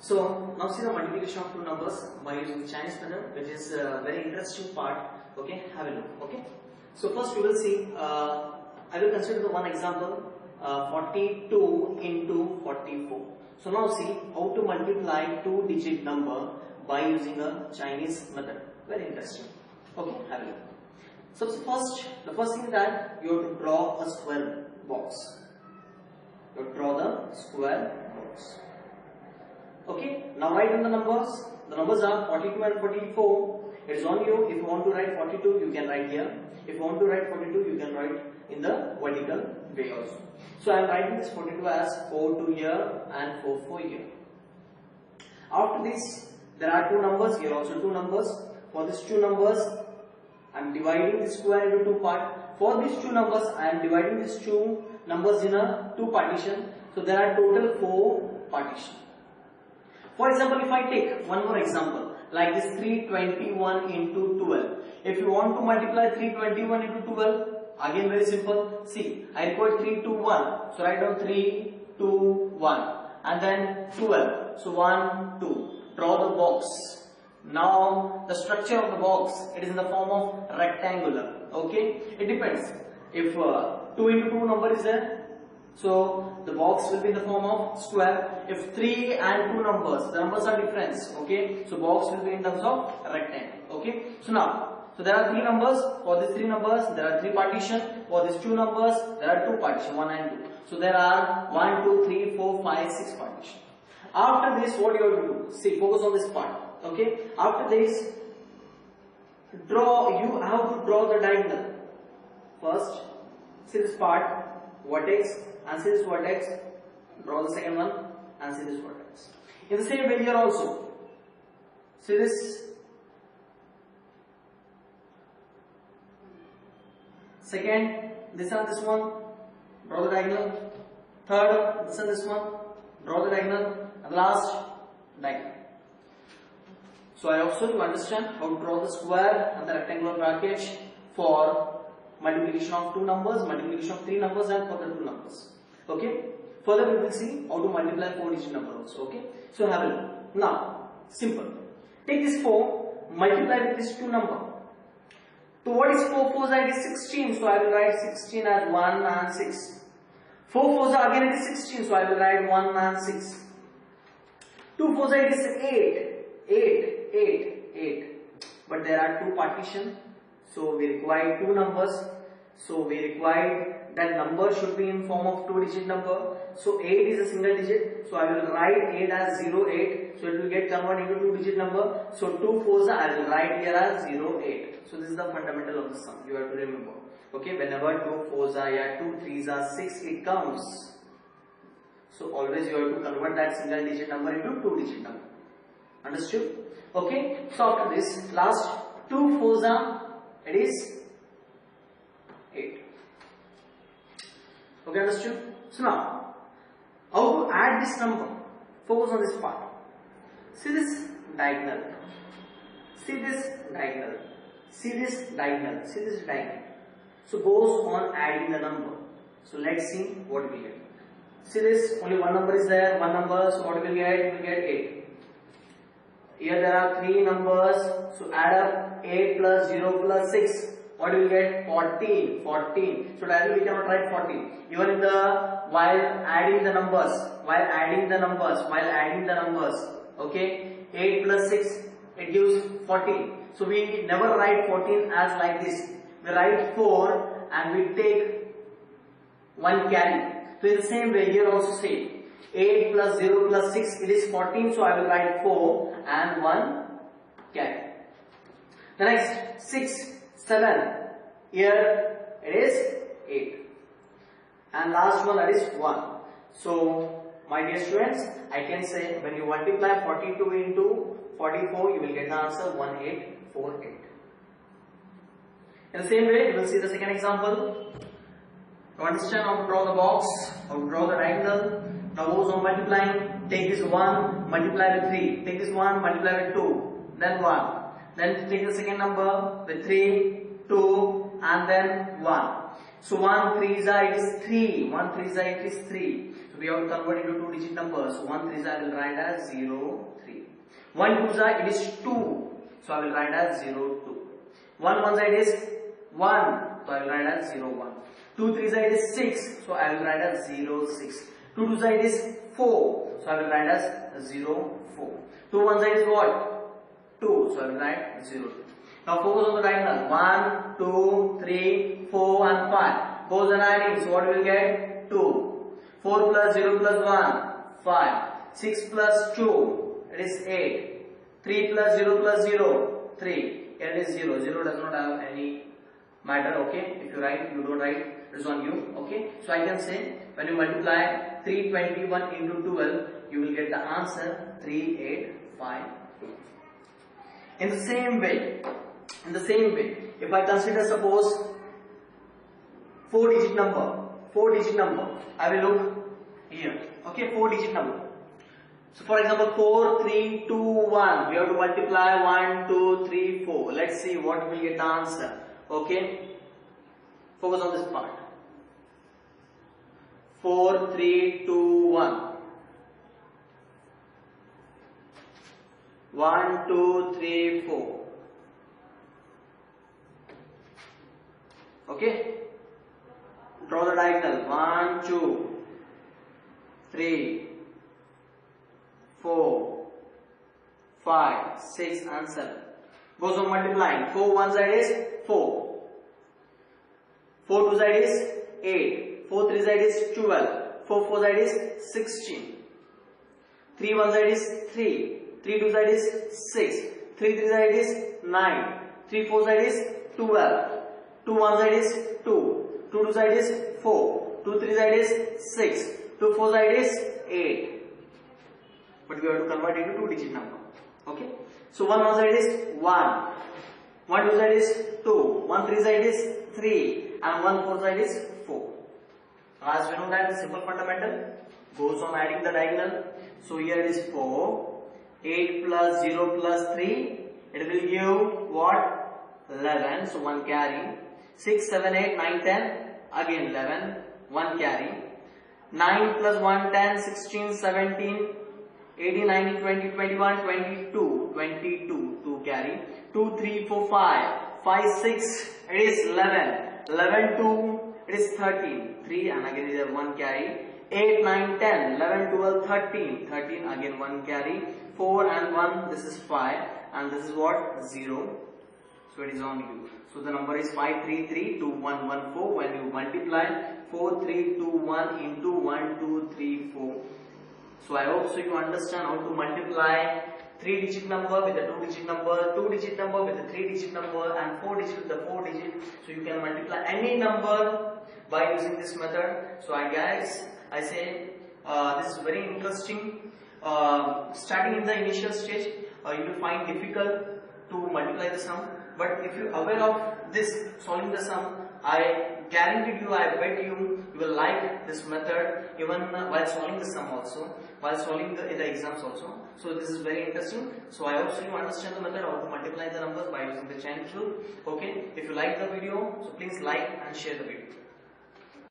So now see the multiplication of two numbers by using the Chinese method, which is a very interesting part. Okay, have a look. Okay, so first we will see. I will consider the one example, 42 into 44. So now see how to multiply two-digit number by using a Chinese method. Very interesting. Okay, have a look. So first, the first thing is that you have to draw a square box. You have to draw the square box. Okay, now write in the numbers. The numbers are 42 and 44. It is on you. If you want to write 42, you can write here. If you want to write 42, you can write in the vertical way also. So I am writing this 42 as 4 to here and 4 here. After this, there are two numbers. Here also two numbers. For these two numbers, I am dividing the square into two parts. For these two numbers, I am dividing these two numbers in a two partition. So there are total 4 partitions. For example, if I take one more example, like this 321 into 12. If you want to multiply 321 into 12, again very simple. See, I record 3 to 1. So write down 3, 2, 1. And then 12. So 1, 2. Draw the box. Now the structure of the box, it is in the form of rectangular. Okay, it depends. If 2 into 2 number is there, so the box will be in the form of square. If 3 and 2 numbers, the numbers are different. Okay, so box will be in terms of rectangle. Okay, so now, so there are 3 numbers. For these 3 numbers, there are 3 partitions. For these 2 numbers, there are 2 partitions, 1 and 2. So there are 1, 2, 3, 4, 5, 6 partitions. After this, what you have to do? See, focus on this part. Okay, after this, you have to draw the diagonal. First, see this part, vertex, and see this vertex, draw the second one, and see this vertex. In the same way here also, see this second, this and this one, draw the diagonal. Third, this and this one, draw the diagonal. And last, diagonal. So I also to understand how to draw the square and the rectangular bracket for multiplication of 2 numbers, multiplication of 3 numbers, and for the 2 numbers. Okay. Further we will see how to multiply 4-digit number also. Okay. So have a look. Now, simple. Take this 4, multiply with this 2 number. So what is 4 4s? It is 16. So I will write 16 as 1 and 6. 4 4s again it is 16. So I will write 1 and 6. 2 4s it is 8. 8. But there are 2 partitions. So we require 2 numbers. So we require that number should be in form of 2-digit number. So 8 is a single digit. So I will write 8 as 08. So it will get converted into 2-digit number. So 2 4s I will write here as 08. So this is the fundamental of the sum. You have to remember. Okay, whenever 2 4s are here, 2 3s are 6, it counts. So always you have to convert that single digit number into 2-digit number. Understood? Okay. So after this, last 2 4s are, it is 8. Okay, understood? So now, how to add this number? Focus on this part. See this diagonal. See this diagonal. See this diagonal. See this diagonal. So goes on adding the number. So let's see what we get. See this, only one number is there, one number, so what we will get? We will get 8. Here there are 3 numbers, so add up 8 plus 0 plus 6. What do we get? 14. 14. So directly we cannot write 14. Even in while adding the numbers, okay, 8 plus 6, it gives 14. So we never write 14 as like this. We write 4 and we take 1 carry. So in the same way here also say 8 plus 0 plus 6, it is 14. So I will write 4 and 1 carry. The next 6, 7, here it is 8. And last one, that is 1. So my dear students, I can say when you multiply 42 into 44, you will get the answer 1848. In the same way, you will see the second example. To understand how to draw the box, how to draw the diagonal. Now goes on multiplying. Take this 1, multiply with 3. Take this 1, multiply with 2. Then 1. Then take the second number with 3, 2, and then 1. So 1 3 it is 3. 1 3 it is 3. So we have to convert into 2-digit numbers. 1 3s I will write as 0 3. 1 2s it is 2. So I will write as 0 2. 1 1s it is 1. So I will write as 0 1. 2 3s it is 6. So I will write as 0 6. 2 2s it is 4. So I will write as 0 4. 2 1s it is what? 2. So I will write 0 2. Now focus on the diagonal. 1 2 3 4 and 5. Goes and adding. So what we will get? 2. 4 plus 0 plus 1, 5. 6 plus 2, it is 8. 3 plus 0 plus 0, 3. Here it is 0. 0 does not have any matter, okay? If you write, you don't write, it is on you, okay? So I can say, when you multiply 321 into 12, you will get the answer 3852. In the same way, if I consider suppose 4-digit number, I will look here, okay, 4-digit number. So for example, 4 3 2 1, we have to multiply 1 2 3 4. Let's see what will get the answer, okay? Focus on this part. 4 3 2 1. 1 2 3 4. Okay? Draw the diagonal. 1 2 3 4 5 6 and 7. Goes on multiplying. 4 one side is 4. 4 two side is 8. 4 three side is 12. 4 four side is 16. 3 one side is 3. 3 two side is 6. 3 three side is 9. 3 four side is 12. 2 one side is 2. 2 two side is 4. 2 three side is 6. 2 4 side is 8. But we have to convert into 2-digit number. Okay. So 1 one side is 1. 1 two side is 2. 1 3 side is 3. And 1 4 side is 4. As we know that the simple fundamental goes on adding the diagonal. So here it is 4. 8 plus 0 plus 3. It will give what? 11. So 1 carry. 6 7 8 9 10. Again 11. 1 carry. 9 plus 1 10 16 17 18 19 20 21 22 22 2 carry. 2 3 4 5 5 6 it is 11. 11 2 it is 13. 3 and again is 1 carry. 8 9 10 11 12 13 13 again 1 carry. 4 and 1 this is 5 and this is what? 0. So it is on you. So the number is 5332114. When you multiply 4321 into 1234. So I hope so you understand how to multiply 3-digit number with a 2-digit number, 2-digit number with a 3-digit number, and 4-digit with a 4-digit. So you can multiply any number by using this method. So I say this is very interesting. Starting in the initial stage, you will find difficult to multiply the sum. But if you are aware of this solving the sum, I guarantee you, I bet you will like this method even while solving the sum also, while solving the exams also. So this is very interesting. So I hope you understand the method how to multiply the numbers by using the chain rule. Okay. If you like the video, so please like and share the video.